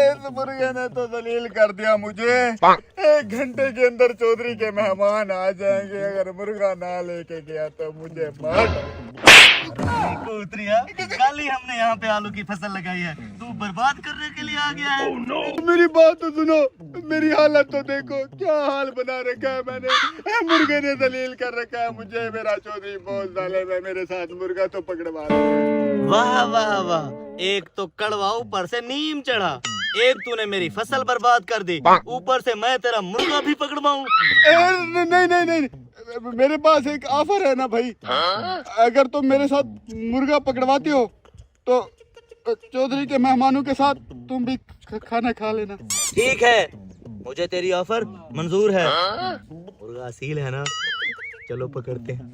इस मुर्गे ने तो दलील कर दिया मुझे। 1 घंटे के अंदर चौधरी के मेहमान आ जाएंगे। अगर मुर्गा ना लेके गया तो मुझे मार। कल ही हमने यहाँ पे आलू की फसल लगाई है, तू बर्बाद करने के लिए आ गया है। मेरी बात तो सुनो, मेरी हालत तो देखो, क्या हाल बना रखा है मैंने। मुर्गे ने दलील कर रखा है मुझे। मेरा चौधरी बहुत जालिम है मेरे साथ। मुर्गा तो पकड़वा रहा है। वाह वाह वाह, एक तो कड़वा ऊपर से नीम चढ़ा, एक तूने मेरी फसल बर्बाद कर दी, ऊपर से मैं तेरा मुर्गा भी पकड़वाऊं। नहीं नहीं नहीं, मेरे पास एक ऑफर है ना भाई। अगर तुम मेरे साथ मुर्गा पकड़वाते हो तो चौधरी के मेहमानों के साथ तुम भी खाना खा लेना। ठीक है, मुझे तेरी ऑफर मंजूर है। मुर्गा असील है ना, चलो पकड़ते हैं।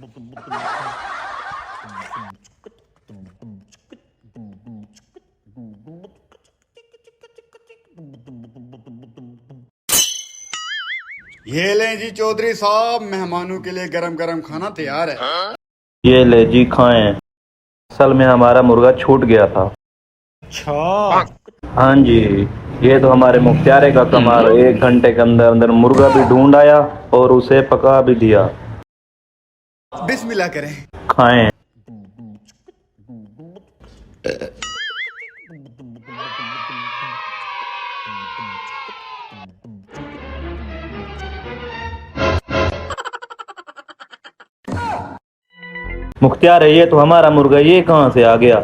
ये लें जी चौधरी साहब, मेहमानों के लिए गरम गरम खाना तैयार है। ये ले जी खाएं। असल में हमारा मुर्गा छूट गया था। अच्छा, हाँ जी, ये तो हमारे मुख्तारे का कमाल। 1 घंटे के अंदर अंदर मुर्गा भी ढूंढ आया और उसे पका भी दिया। बिस्मिल्लाह करें। खाएं। मुख्तार है, ये तो हमारा मुर्गा, ये कहाँ से आ गया?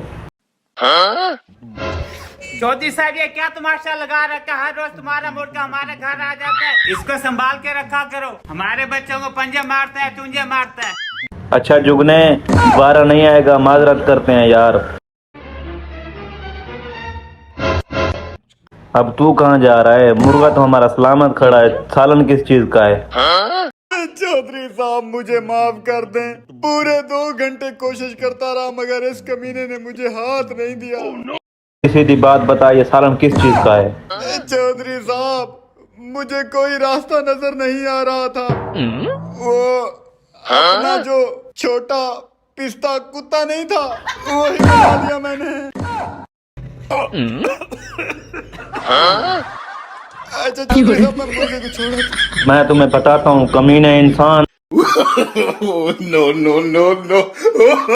चौधरी साहब, ये क्या तमाशा लगा रखा? हर रोज तुम्हारा मुर्गा हमारे घर आ जाता है। इसको संभाल के रखा करो। हमारे बच्चों को पंजे मारता है, चूंजे मारता है। अच्छा जुगने, दोबारा नहीं आएगा, माजरत करते हैं यार। अब तू कहाँ जा रहा है? मुर्गा तो हमारा सलामत खड़ा है, सालन किस चीज का है? चौधरी साहब मुझे माफ कर दें। पूरे 2 घंटे कोशिश करता रहा मगर इस कमीने ने मुझे हाथ नहीं दिया। सीधी बात बता, ये सालन किस चीज का है? चौधरी साहब, मुझे कोई रास्ता नजर नहीं आ रहा था। वो अपना जो छोटा पिस्ता कुत्ता नहीं था, वही बना दिया मैंने। अच्छा चौधरी साहब, मैं मुर्गे को छोड़ा। मैं तुम्हें बताता हूँ, कमीने इंसान। No no no no.